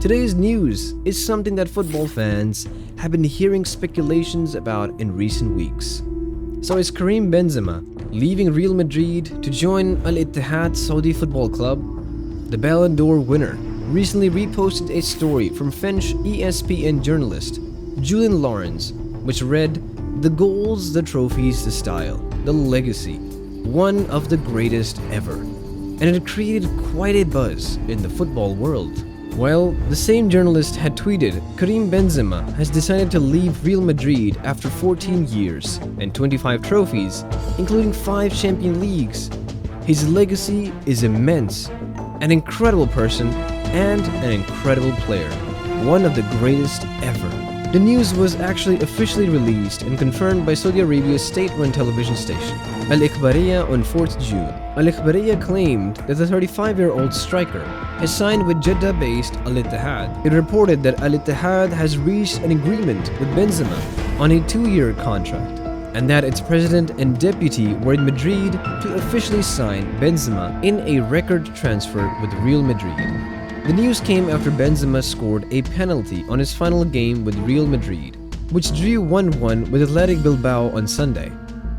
Today's news is something that football fans have been hearing speculations about in recent weeks. So is Karim Benzema leaving Real Madrid to join Al-Ittihad Saudi Football Club? The Ballon d'Or winner recently reposted a story from French ESPN journalist Julien Laurens, which read, "The goals, the trophies, the style, the legacy, one of the greatest ever." And it created quite a buzz in the football world. Well, the same journalist had tweeted, Karim Benzema has decided to leave Real Madrid after 14 years and 25 trophies, including 5 Champions Leagues. His legacy is immense, an incredible person and an incredible player, one of the greatest ever. The news was actually officially released and confirmed by Saudi Arabia's state-run television station, Al-Ikhbariyya, on 4th June. Al-Ikhbariyya claimed that the 35-year-old striker has signed with Jeddah-based Al-Ittehad. It reported that Al-Ittehad has reached an agreement with Benzema on a 2-year contract, and that its president and deputy were in Madrid to officially sign Benzema in a record transfer with Real Madrid. The news came after Benzema scored a penalty on his final game with Real Madrid, which drew 1-1 with Athletic Bilbao on Sunday.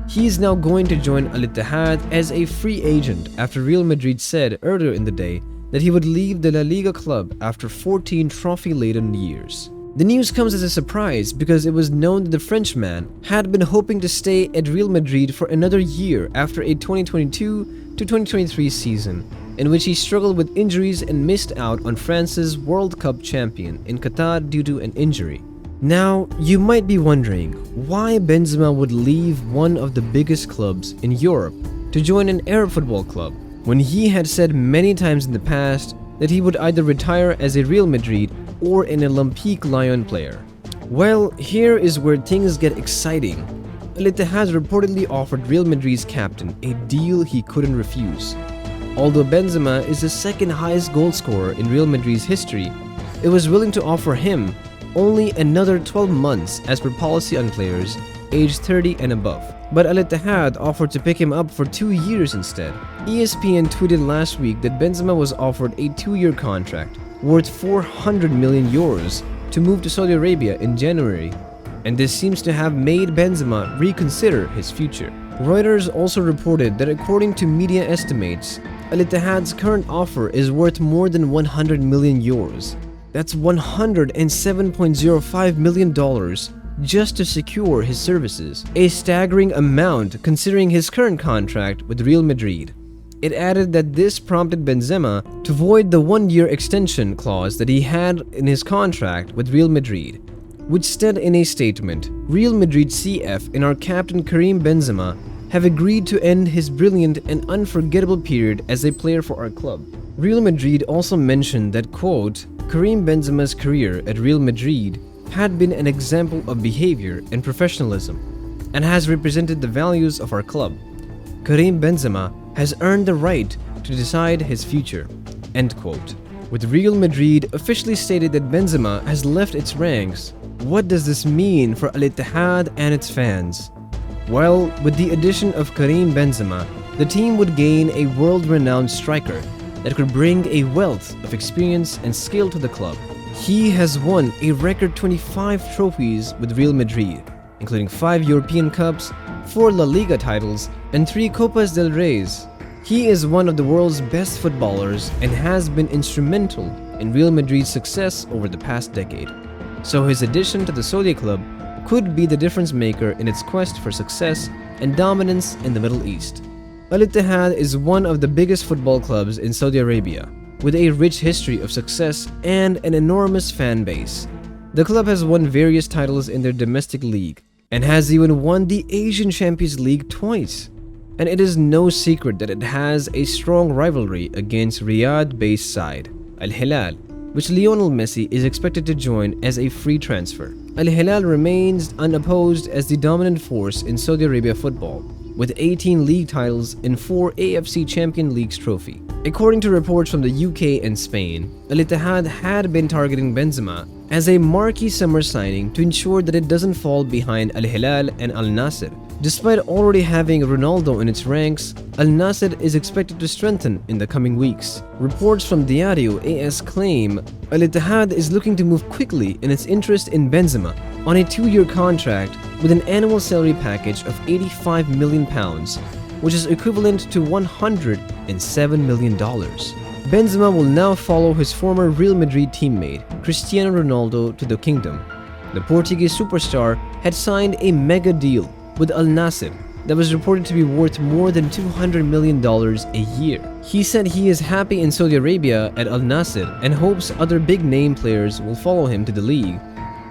He is now going to join Al-Ittehad as a free agent after Real Madrid said earlier in the day that he would leave the La Liga club after 14 trophy-laden years. The news comes as a surprise because it was known that the Frenchman had been hoping to stay at Real Madrid for another year after a 2022-2023 season, in which he struggled with injuries and missed out on France's World Cup champion in Qatar due to an injury. Now, you might be wondering why Benzema would leave one of the biggest clubs in Europe to join an Arab football club, when he had said many times in the past that he would either retire as a Real Madrid or an Olympique Lyon player. Well, here is where things get exciting. Al-Ittihad reportedly offered Real Madrid's captain a deal he couldn't refuse. Although Benzema is the second highest goal scorer in Real Madrid's history, it was willing to offer him only another 12 months as per policy on players aged 30 and above. But Al-Ittihad offered to pick him up for 2 years instead. ESPN tweeted last week that Benzema was offered a 2-year contract worth 400 million euros to move to Saudi Arabia in January, and this seems to have made Benzema reconsider his future. Reuters also reported that according to media estimates, Al-Ittihad's current offer is worth more than 100 million euros. That's $107.05 million just to secure his services, a staggering amount considering his current contract with Real Madrid. It added that this prompted Benzema to void the 1-year extension clause that he had in his contract with Real Madrid, which said in a statement, "Real Madrid CF and our captain Karim Benzema have agreed to end his brilliant and unforgettable period as a player for our club." Real Madrid also mentioned that, quote, Karim Benzema's career at Real Madrid had been an example of behavior and professionalism and has represented the values of our club. Karim Benzema has earned the right to decide his future, end quote. With Real Madrid officially stated that Benzema has left its ranks, what does this mean for Al-Ittihad and its fans? Well, with the addition of Karim Benzema, the team would gain a world-renowned striker that could bring a wealth of experience and skill to the club. He has won a record 25 trophies with Real Madrid, including 5 European Cups, 4 La Liga titles, and 3 Copas del Reyes. He is one of the world's best footballers and has been instrumental in Real Madrid's success over the past decade. So his addition to the Saudi club could be the difference maker in its quest for success and dominance in the Middle East. Al-Ittihad is one of the biggest football clubs in Saudi Arabia, with a rich history of success and an enormous fan base. The club has won various titles in their domestic league and has even won the Asian Champions League twice. And it is no secret that it has a strong rivalry against Riyadh-based side, Al-Hilal, which Lionel Messi is expected to join as a free transfer. Al-Hilal remains unopposed as the dominant force in Saudi Arabia football, with 18 league titles and 4 AFC Champions League trophy. According to reports from the UK and Spain, Al-Ittihad had been targeting Benzema as a marquee summer signing to ensure that it doesn't fall behind Al-Hilal and Al-Nassr, Despite already having Ronaldo in its ranks, Al-Nassr is expected to strengthen in the coming weeks. Reports from Diario AS claim Al-Ittihad is looking to move quickly in its interest in Benzema on a 2-year contract with an annual salary package of £85 million, which is equivalent to $107 million. Benzema will now follow his former Real Madrid teammate Cristiano Ronaldo to the kingdom. The Portuguese superstar had signed a mega deal with Al-Nassr that was reported to be worth more than $200 million a year. He said he is happy in Saudi Arabia at Al-Nassr and hopes other big-name players will follow him to the league.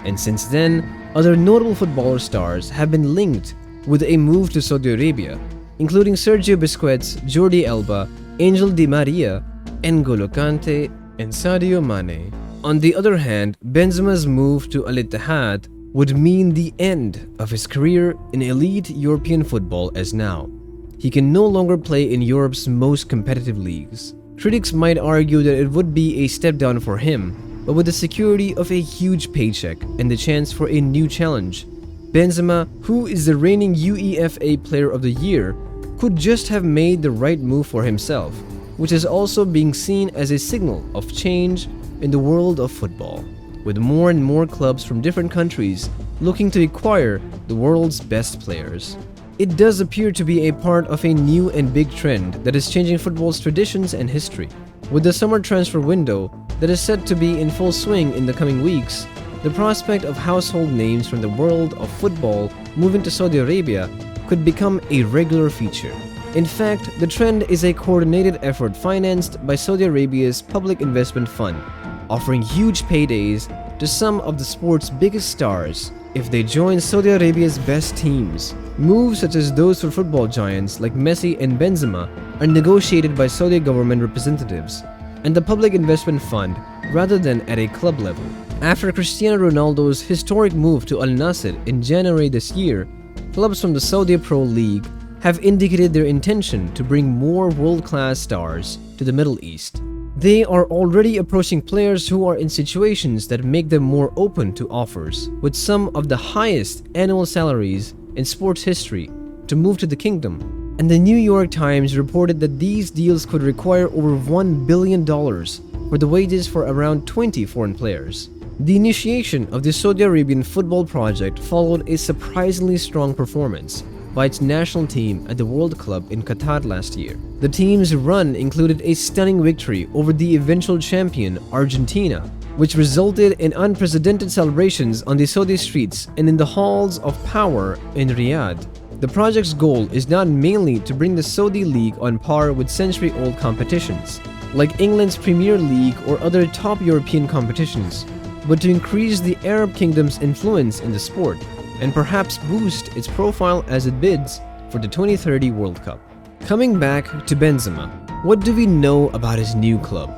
And since then, other notable footballer stars have been linked with a move to Saudi Arabia, including Sergio Busquets, Jordi Alba, Angel Di Maria, N'Golo Kante, and Sadio Mane. On the other hand, Benzema's move to Al-Ittehad would mean the end of his career in elite European football as now. He can no longer play in Europe's most competitive leagues. Critics might argue that it would be a step down for him, but with the security of a huge paycheck and the chance for a new challenge, Benzema, who is the reigning UEFA Player of the Year, could just have made the right move for himself, which is also being seen as a signal of change in the world of football, with more and more clubs from different countries looking to acquire the world's best players. It does appear to be a part of a new and big trend that is changing football's traditions and history. With the summer transfer window that is set to be in full swing in the coming weeks, the prospect of household names from the world of football moving to Saudi Arabia could become a regular feature. In fact, the trend is a coordinated effort financed by Saudi Arabia's Public Investment Fund, offering huge paydays to some of the sport's biggest stars if they join Saudi Arabia's best teams. Moves such as those for football giants like Messi and Benzema are negotiated by Saudi government representatives and the Public Investment Fund rather than at a club level. After Cristiano Ronaldo's historic move to Al-Nassr in January this year, clubs from the Saudi Pro League have indicated their intention to bring more world-class stars to the Middle East. They are already approaching players who are in situations that make them more open to offers, with some of the highest annual salaries in sports history, to move to the kingdom. And the New York Times reported that these deals could require over $1 billion for the wages for around 20 foreign players. The initiation of the Saudi Arabian football project followed a surprisingly strong performance by its national team at the World Cup in Qatar last year. The team's run included a stunning victory over the eventual champion Argentina, which resulted in unprecedented celebrations on the Saudi streets and in the halls of power in Riyadh. The project's goal is not mainly to bring the Saudi League on par with century-old competitions, like England's Premier League or other top European competitions, but to increase the Arab Kingdom's influence in the sport and perhaps boost its profile as it bids for the 2030 World Cup. Coming back to Benzema, what do we know about his new club?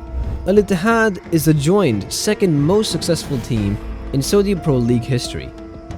Al-Ittihad is the joint second most successful team in Saudi Pro League history.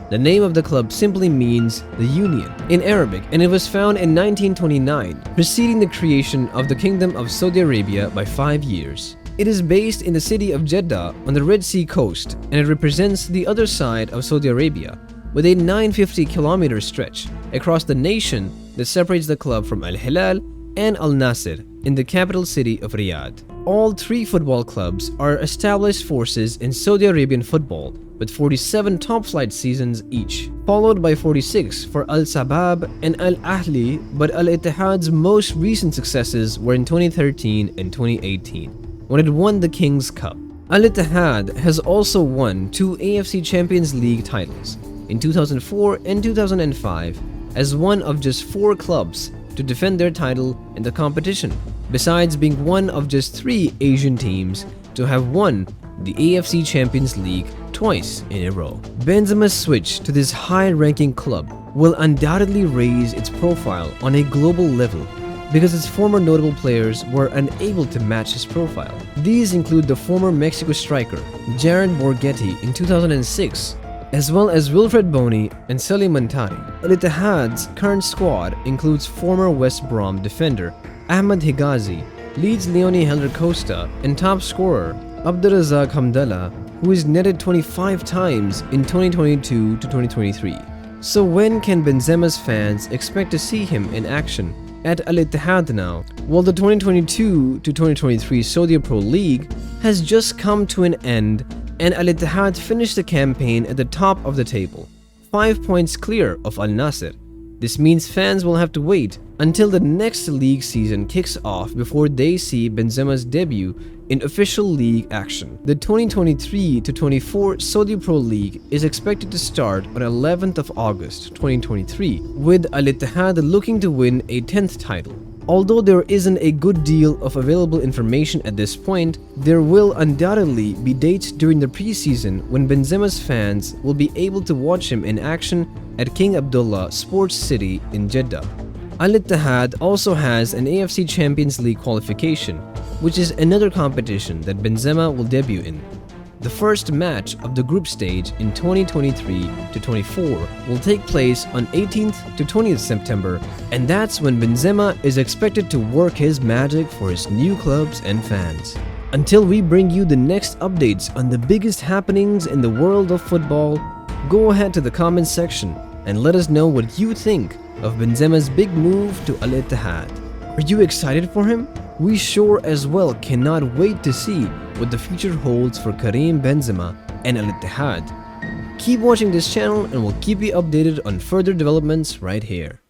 The name of the club simply means the Union in Arabic, and it was found in 1929, preceding the creation of the Kingdom of Saudi Arabia by 5 years. It is based in the city of Jeddah on the Red Sea coast, and it represents the other side of Saudi Arabia, with a 950-kilometer stretch across the nation that separates the club from Al-Hilal and Al-Nassr in the capital city of Riyadh. All three football clubs are established forces in Saudi Arabian football, with 47 top-flight seasons each, followed by 46 for Al-Sabab and Al-Ahli, but Al-Ittihad's most recent successes were in 2013 and 2018, when it won the King's Cup. Al-Ittihad has also won 2 AFC Champions League titles, in 2004 and 2005, as one of just 4 clubs to defend their title in the competition, besides being one of just 3 Asian teams to have won the AFC Champions League twice in a row. Benzema's switch to this high-ranking club will undoubtedly raise its profile on a global level because its former notable players were unable to match his profile. These include the former Mexico striker Jared Borghetti in 2006, as well as Wilfred Bony and Salim Mantari. Al-Ittihad's current squad includes former West Brom defender Ahmed Higazi, Leeds Leone Helder Costa, and top scorer Abdurrazak Hamdallah, who is netted 25 times in 2022 to 2023. So when can Benzema's fans expect to see him in action at Al-Ittihad now? Well, the 2022-2023 Saudi Pro League has just come to an end, and Al-Ittihad finished the campaign at the top of the table, 5 points clear of Al-Nassr. This means fans will have to wait until the next league season kicks off before they see Benzema's debut in official league action. The 2023-24 Saudi Pro League is expected to start on 11th of August 2023, with Al-Ittihad looking to win a 10th title. Although there isn't a good deal of available information at this point, there will undoubtedly be dates during the preseason when Benzema's fans will be able to watch him in action at King Abdullah Sports City in Jeddah. Al-Ittehad also has an AFC Champions League qualification, which is another competition that Benzema will debut in. The first match of the group stage in 2023-24 will take place on 18th to 20th September, and that's when Benzema is expected to work his magic for his new clubs and fans. Until we bring you the next updates on the biggest happenings in the world of football, go ahead to the comments section and let us know what you think of Benzema's big move to Al-Ittehad. Are you excited for him? We sure as well cannot wait to see what the future holds for Karim Benzema and Al-Ittehad. Keep watching this channel and we'll keep you updated on further developments right here.